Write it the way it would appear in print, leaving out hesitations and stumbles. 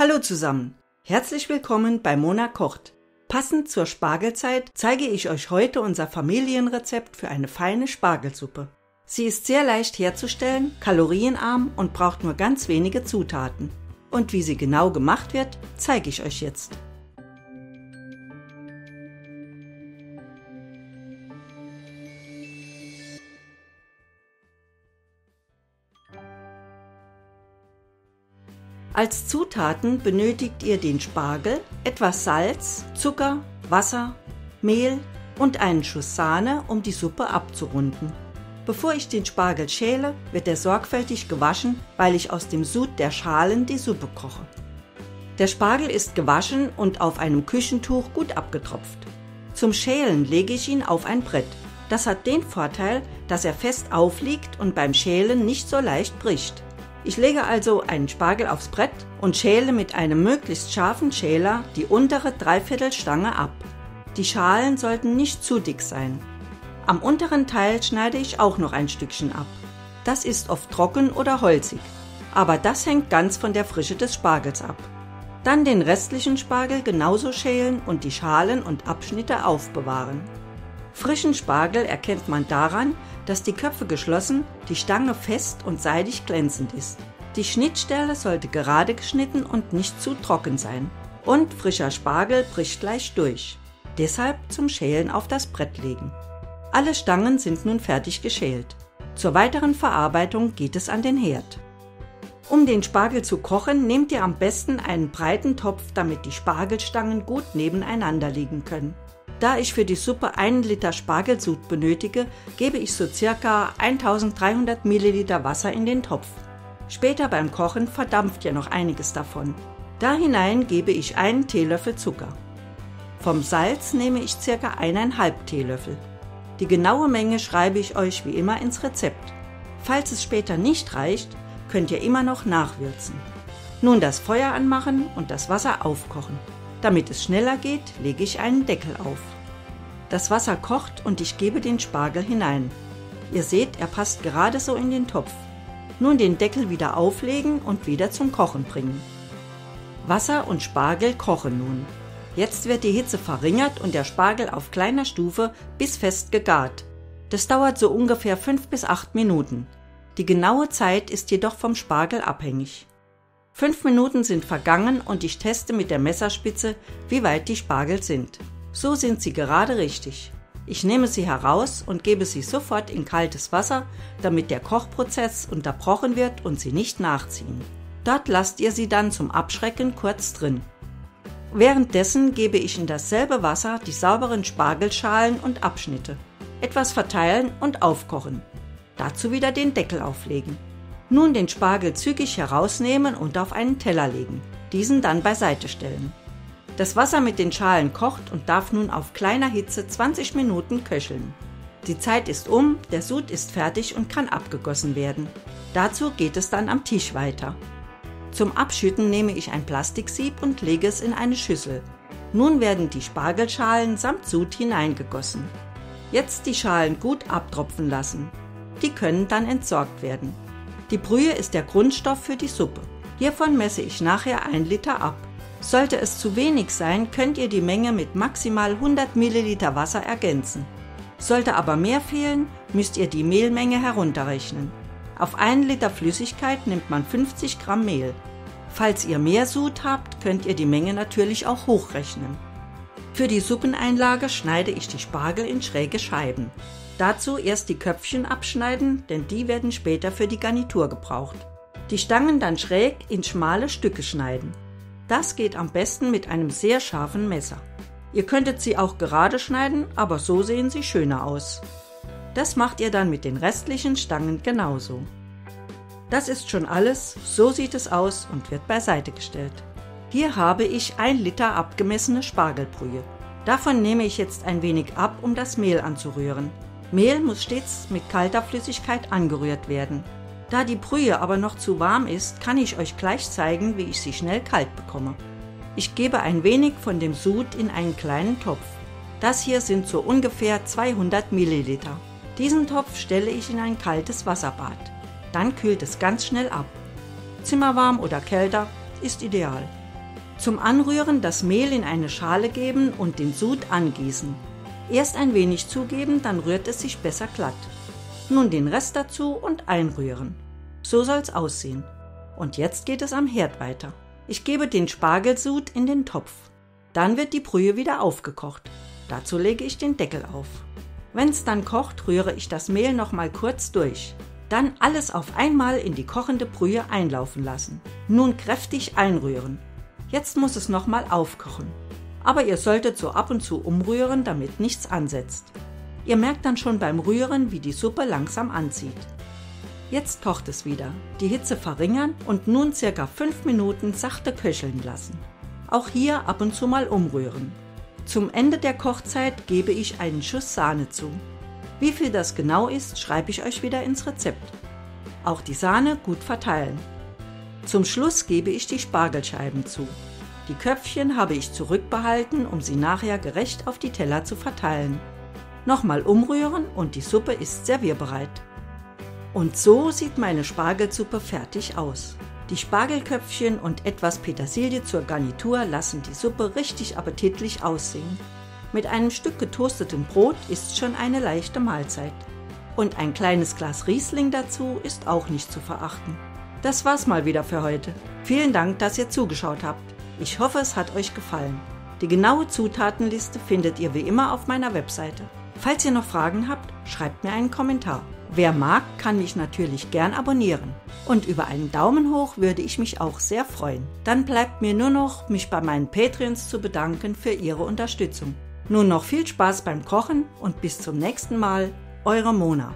Hallo zusammen, herzlich willkommen bei Mona kocht. Passend zur Spargelzeit zeige ich euch heute unser Familienrezept für eine feine Spargelsuppe. Sie ist sehr leicht herzustellen, kalorienarm und braucht nur ganz wenige Zutaten. Und wie sie genau gemacht wird, zeige ich euch jetzt. Als Zutaten benötigt ihr den Spargel, etwas Salz, Zucker, Wasser, Mehl und einen Schuss Sahne, um die Suppe abzurunden. Bevor ich den Spargel schäle, wird er sorgfältig gewaschen, weil ich aus dem Sud der Schalen die Suppe koche. Der Spargel ist gewaschen und auf einem Küchentuch gut abgetropft. Zum Schälen lege ich ihn auf ein Brett. Das hat den Vorteil, dass er fest aufliegt und beim Schälen nicht so leicht bricht. Ich lege also einen Spargel aufs Brett und schäle mit einem möglichst scharfen Schäler die untere Dreiviertelstange ab. Die Schalen sollten nicht zu dick sein. Am unteren Teil schneide ich auch noch ein Stückchen ab. Das ist oft trocken oder holzig, aber das hängt ganz von der Frische des Spargels ab. Dann den restlichen Spargel genauso schälen und die Schalen und Abschnitte aufbewahren. Frischen Spargel erkennt man daran, dass die Köpfe geschlossen, die Stange fest und seidig glänzend ist. Die Schnittstelle sollte gerade geschnitten und nicht zu trocken sein. Und frischer Spargel bricht gleich durch. Deshalb zum Schälen auf das Brett legen. Alle Stangen sind nun fertig geschält. Zur weiteren Verarbeitung geht es an den Herd. Um den Spargel zu kochen, nehmt ihr am besten einen breiten Topf, damit die Spargelstangen gut nebeneinander liegen können. Da ich für die Suppe 1 Liter Spargelsud benötige, gebe ich so ca. 1300 Milliliter Wasser in den Topf. Später beim Kochen verdampft ja noch einiges davon. Da hinein gebe ich einen Teelöffel Zucker. Vom Salz nehme ich ca. 1,5 Teelöffel. Die genaue Menge schreibe ich euch wie immer ins Rezept. Falls es später nicht reicht, könnt ihr immer noch nachwürzen. Nun das Feuer anmachen und das Wasser aufkochen. Damit es schneller geht, lege ich einen Deckel auf. Das Wasser kocht und ich gebe den Spargel hinein. Ihr seht, er passt gerade so in den Topf. Nun den Deckel wieder auflegen und wieder zum Kochen bringen. Wasser und Spargel kochen nun. Jetzt wird die Hitze verringert und der Spargel auf kleiner Stufe bis fest gegart. Das dauert so ungefähr 5 bis 8 Minuten. Die genaue Zeit ist jedoch vom Spargel abhängig. 5 Minuten sind vergangen und ich teste mit der Messerspitze, wie weit die Spargel sind. So sind sie gerade richtig. Ich nehme sie heraus und gebe sie sofort in kaltes Wasser, damit der Kochprozess unterbrochen wird und sie nicht nachziehen. Dort lasst ihr sie dann zum Abschrecken kurz drin. Währenddessen gebe ich in dasselbe Wasser die sauberen Spargelschalen und Abschnitte. Etwas verteilen und aufkochen. Dazu wieder den Deckel auflegen. Nun den Spargel zügig herausnehmen und auf einen Teller legen. Diesen dann beiseite stellen. Das Wasser mit den Schalen kocht und darf nun auf kleiner Hitze 20 Minuten köcheln. Die Zeit ist um, der Sud ist fertig und kann abgegossen werden. Dazu geht es dann am Tisch weiter. Zum Abschütten nehme ich ein Plastiksieb und lege es in eine Schüssel. Nun werden die Spargelschalen samt Sud hineingegossen. Jetzt die Schalen gut abtropfen lassen. Die können dann entsorgt werden. Die Brühe ist der Grundstoff für die Suppe. Hiervon messe ich nachher 1 Liter ab. Sollte es zu wenig sein, könnt ihr die Menge mit maximal 100 Milliliter Wasser ergänzen. Sollte aber mehr fehlen, müsst ihr die Mehlmenge herunterrechnen. Auf 1 Liter Flüssigkeit nimmt man 50 Gramm Mehl. Falls ihr mehr Sud habt, könnt ihr die Menge natürlich auch hochrechnen. Für die Suppeneinlage schneide ich die Spargel in schräge Scheiben. Dazu erst die Köpfchen abschneiden, denn die werden später für die Garnitur gebraucht. Die Stangen dann schräg in schmale Stücke schneiden. Das geht am besten mit einem sehr scharfen Messer. Ihr könntet sie auch gerade schneiden, aber so sehen sie schöner aus. Das macht ihr dann mit den restlichen Stangen genauso. Das ist schon alles, so sieht es aus und wird beiseite gestellt. Hier habe ich 1 Liter abgemessene Spargelbrühe. Davon nehme ich jetzt ein wenig ab, um das Mehl anzurühren. Mehl muss stets mit kalter Flüssigkeit angerührt werden. Da die Brühe aber noch zu warm ist, kann ich euch gleich zeigen, wie ich sie schnell kalt bekomme. Ich gebe ein wenig von dem Sud in einen kleinen Topf. Das hier sind so ungefähr 200 Milliliter. Diesen Topf stelle ich in ein kaltes Wasserbad. Dann kühlt es ganz schnell ab. Zimmerwarm oder kälter ist ideal. Zum Anrühren das Mehl in eine Schale geben und den Sud angießen. Erst ein wenig zugeben, dann rührt es sich besser glatt. Nun den Rest dazu und einrühren. So soll's aussehen. Und jetzt geht es am Herd weiter. Ich gebe den Spargelsud in den Topf. Dann wird die Brühe wieder aufgekocht. Dazu lege ich den Deckel auf. Wenn's dann kocht, rühre ich das Mehl noch mal kurz durch. Dann alles auf einmal in die kochende Brühe einlaufen lassen. Nun kräftig einrühren. Jetzt muss es noch mal aufkochen. Aber ihr solltet so ab und zu umrühren, damit nichts ansetzt. Ihr merkt dann schon beim Rühren, wie die Suppe langsam anzieht. Jetzt kocht es wieder. Die Hitze verringern und nun ca. 5 Minuten sachte köcheln lassen. Auch hier ab und zu mal umrühren. Zum Ende der Kochzeit gebe ich einen Schuss Sahne zu. Wie viel das genau ist, schreibe ich euch wieder ins Rezept. Auch die Sahne gut verteilen. Zum Schluss gebe ich die Spargelscheiben zu. Die Köpfchen habe ich zurückbehalten, um sie nachher gerecht auf die Teller zu verteilen. Nochmal umrühren und die Suppe ist servierbereit. Und so sieht meine Spargelsuppe fertig aus. Die Spargelköpfchen und etwas Petersilie zur Garnitur lassen die Suppe richtig appetitlich aussehen. Mit einem Stück getoastetem Brot ist schon eine leichte Mahlzeit. Und ein kleines Glas Riesling dazu ist auch nicht zu verachten. Das war's mal wieder für heute. Vielen Dank, dass ihr zugeschaut habt. Ich hoffe, es hat euch gefallen. Die genaue Zutatenliste findet ihr wie immer auf meiner Webseite. Falls ihr noch Fragen habt, schreibt mir einen Kommentar. Wer mag, kann mich natürlich gern abonnieren. Und über einen Daumen hoch würde ich mich auch sehr freuen. Dann bleibt mir nur noch, mich bei meinen Patreons zu bedanken für ihre Unterstützung. Nun noch viel Spaß beim Kochen und bis zum nächsten Mal, eure Mona.